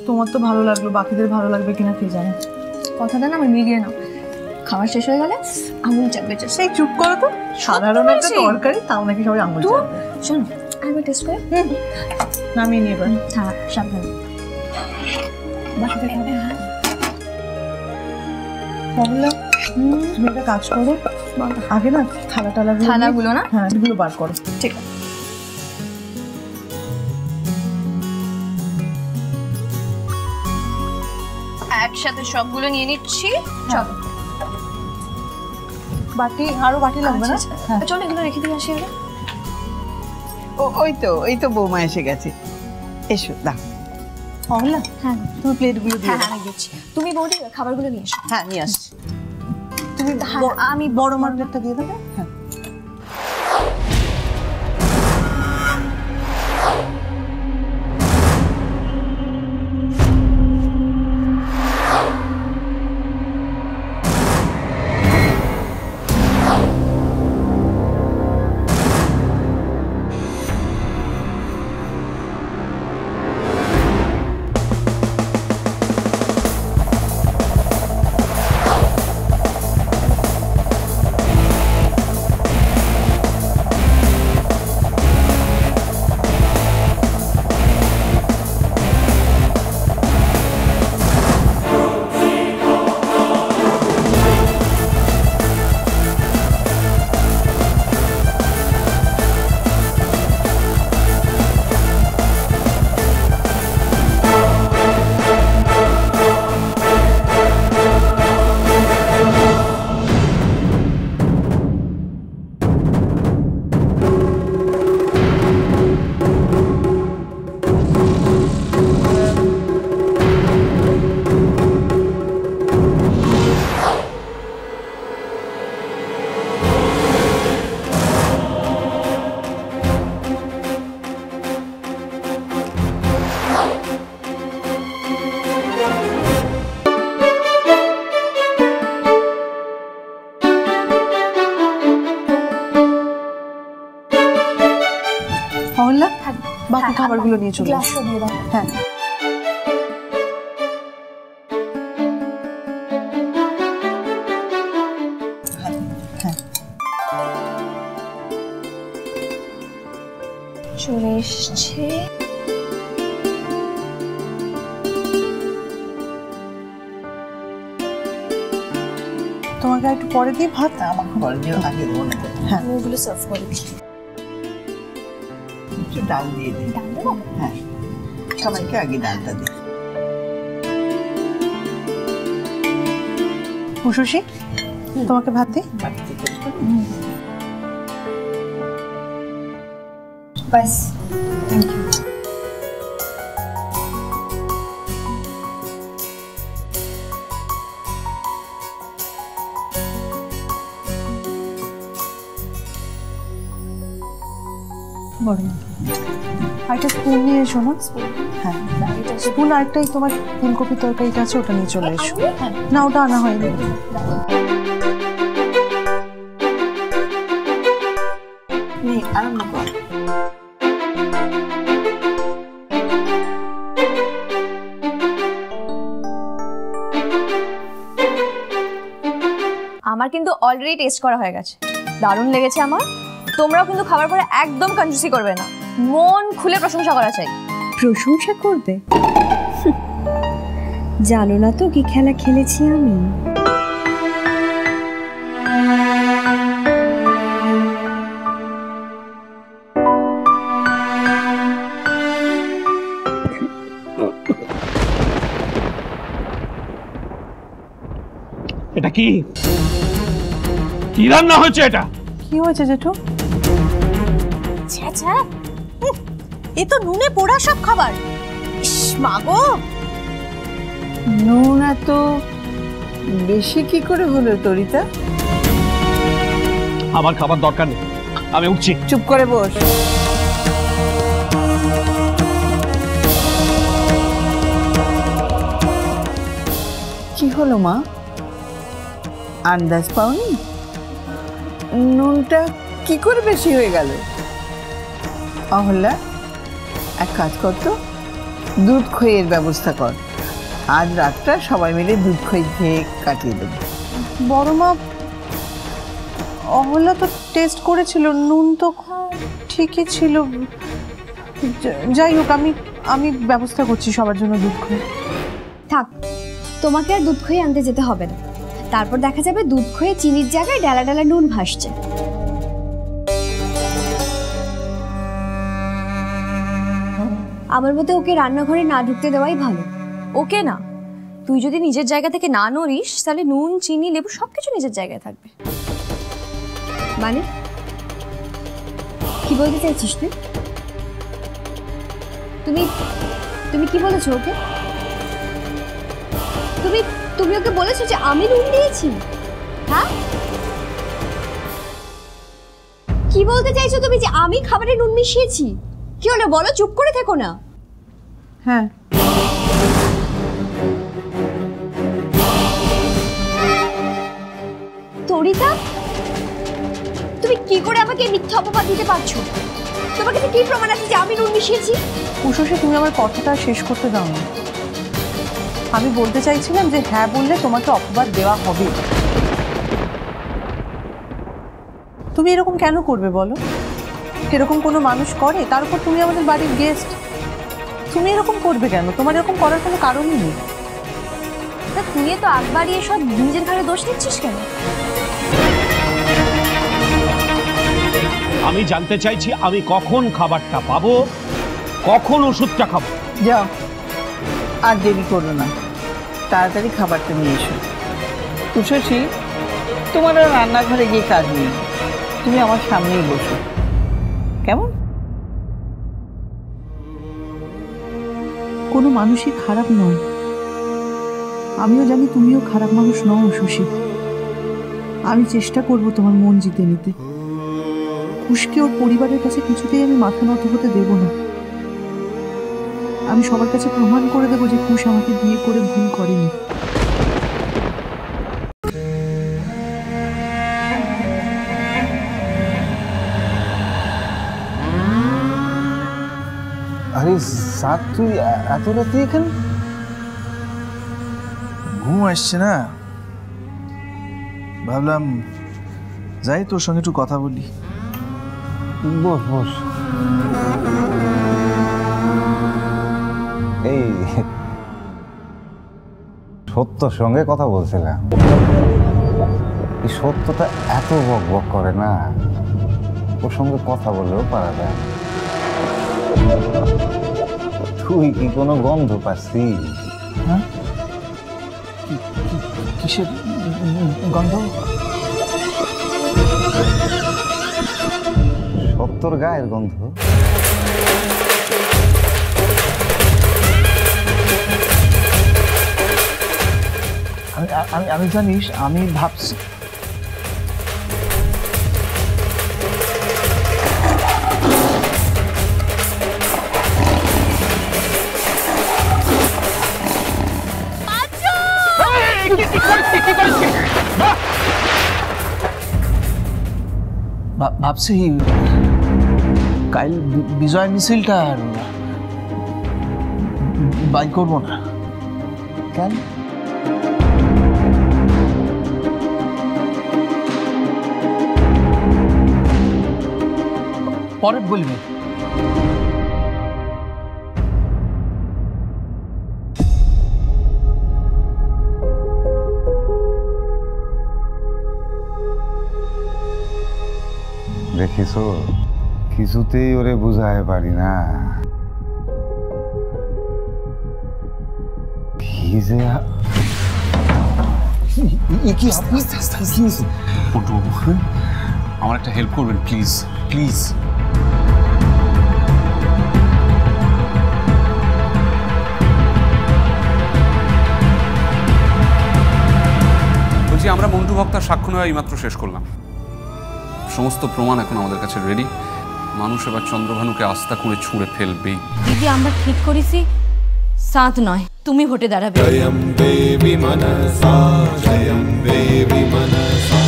তোমার তো ভালো লাগলো, বাকিদের ভালো লাগবে কিনা কে জানে। কথাটা না আমার মিলিয়ে নাও, খাবার শেষ হয়ে গেলে আঙুল চাপবে। সেই চুপ করো তো, সাধারণ একটা তরকারি তাও নাকি সবাই আঙুল চাপবে। শোনো আমি টেস্ট করে নামিয়ে নিয়ে এবার। হ্যাঁ সাবধানে। তুমি একটা কাজ করো, আগে না থালাগুলো না, হ্যাঁ এগুলো বার করো। ঠিক আছে। একসাথে সবগুলো নিয়ে নিচ্ছি। চলো বাটি, আরো বাটি লাগবে না? চলো এগুলো রেখে দিয়ে আসি আগে। ওই তো বৌমা এসে গেছে, এসো দাও। অমলা, হ্যাঁ তুমি প্লেটগুলো দিয়ে দাও। হ্যাঁ দিচ্ছি। তুমি বৌদি খাবারগুলো নিয়ে এসো। হ্যাঁ নিয়ে আসছি। তুমি আমি বড় মার্কেটটা দিয়ে দেবে। হ্যাঁ অমলা, বাকি খাবারগুলো নিয়ে চলে গ্লাসটা দিয়ে দাও। হ্যাঁ চলে এসছে। তোমাকে একটু পরে দিয়ে ভাত। আমাকে বল যে আগে দেবো না। হ্যাঁ ওগুলো সার্ভ করে দিচ্ছি। একটু ডাল দিয়ে দিই। ডাল দেবো? হ্যাঁ সবাইকে আগে ডালটা দিই। উশুষি, তোমাকে ভাত দিই। বাস থ্যাংক ইউ। বড় আরেকটা স্পুন নিয়ে এসো না। হ্যাঁ স্পুন আরেকটাই তোমার ফুলকপি তরকারিটা আছে, ওটা নিয়ে চলে এসো। না ওটা আনা হয়নি। আরম্ভ কর। আমার কিন্তু অলরেডি টেস্ট করা হয়ে গেছে, দারুণ লেগেছে আমার। তোমরাও কিন্তু খাবার পরে একদম কনজুসি করবে না, মন খুলে প্রশংসা করা চাই। প্রশংসা করবে? জানো না তো কি খেলা খেলেছি আমি। এটা কি কি রান্না হয়েছে? এটা কি হয়েছে জেঠু? ছ্যা এ তো নুনে পোড়া সব খাবার। ইস মাগো, নুন এত বেশি কি করে হলো তরিতা? আমার খাবার দরকার নেই, আমি উঠছি। চুপ করে বস। কি হলো মা, আন্দাজ পাওনি? নুনটা কি করে বেশি হয়ে গেল? অহল্লা এক কাজ করতো, দুধ খইয়ের ব্যবস্থা কর। আজ রাতটা সবাই মিলে দুধ খই খেয়ে কাটিয়ে দেবো। বড় মা, অহল্যা তো টেস্ট করেছিল, নুন তো ঠিকই ছিল। যাই হোক, আমি ব্যবস্থা করছি সবার জন্য দুধ খই। থাক, তোমাকে আর দুধ খই আনতে যেতে হবে না। তারপর দেখা যাবে দুধ খয়ে চিনির জায়গায় ডালা ডালা নুন ভাসছে। আমার মতে ওকে রান্নাঘরে না ঢুকতে দেওয়াই ভালো। ওকে না, তুই যদি নিজের জায়গা থেকে না নড়িস তাহলে নুন, চিনি, লেবু সবকিছু নিজের জায়গায় থাকবে। মানে কি বলতে চাইছিস তুই? তুমি তুমি কি বলেছো ওকে? তুমি ওকে বলেছো যে আমি নুন দিয়েছি? হ্যাঁ, কি বলতে চাইছো তুমি যে আমি খাবারে নুন মিশিয়েছি? কি হলো বলো, চুপ করে থেকো না। হ্যাঁ, তরিতা, তুমি কি করে আমাকে মিথ্যা অপবাদ দিতে পারছো? তোমার কাছে কি প্রমাণ আছে যে আমি নুন মিশিয়েছি? উষসী, তুমি আমার কথাটা শেষ করতে দাও না। আমি বলতে চাইছিলাম যে হ্যাঁ বললে তোমাকে অপবাদ দেওয়া হবে। তুমি এরকম কেন করবে বলো? এরকম কোনো মানুষ করে? তার উপর তুমি আমাদের বাড়ির গেস্ট। তুমি এরকম করবে কেন? তোমার এরকম করার কোনো কারণই নেই। তা তুই তো আগ বাড়িয়ে সব নিজের ঘরে দোষ দিচ্ছিস কেন? আমি জানতে চাইছি আমি কখন খাবারটা পাবো, কখন ওষুধটা খাবো। যাও, আর দেরি করো না, তাড়াতাড়ি খাবারটা নিয়ে এসো। উষসী, তোমার আর রান্নাঘরে গিয়ে কাজ নেই, তুমি আমার সামনেই বসো, কেমন? কোনো মানুষই খারাপ নয়। আমিও জানি তুমিও খারাপ মানুষ নও শশী। আমি চেষ্টা করব তোমার মন জিতে নিতে। কুশকে ওর পরিবারের কাছে কিছুতেই আমি মাথা নত হতে দেব না। আমি সবার কাছে প্রমাণ করে দেবো যে কুশ আমাকে বিয়ে করে ভুল করেনি। আরে সাত, তুই এত রাতে এখানে? ঘুম আসছে না, ভাবলাম যাই তোর সঙ্গে একটু কথা বলি। বস বস। এই সত্যর সঙ্গে কথা বলছিলাম। এই সত্যটা এত বক বক করে না, ওর সঙ্গে কথা বললেও পারা যায়। তুই কি কোনো গন্ধ পাচ্ছিস? হ্যাঁ, কিসের গন্ধ? সত্যর গায়ের গন্ধ। আমি জানিস, আমি ভাবছি ভাবছি কাল বিজয় মিছিলটা আর বাই করবো না। কেন? পরে বলবি। দেখিস, কিছুতেই ওরে বুঝায় পারি না। আমার একটা হেল্প করবেন প্লিজ, প্লিজ। বলছি, আমরা মন্টু ভক্তার সাক্ষ্য নেওয়া এইমাত্র শেষ করলাম। সমস্ত প্রমাণ এখন আমাদের কাছে রেডি। মানুষ এবার চন্দ্রভানুকে আস্থা করে ছুঁড়ে ফেলবেই। দিদি, আমরা ঠিক করেছি সাত নয়, তুমি ভোটে দাঁড়াবে। জয়ম দেবী মনসা, জয়ম দেবী মনসা।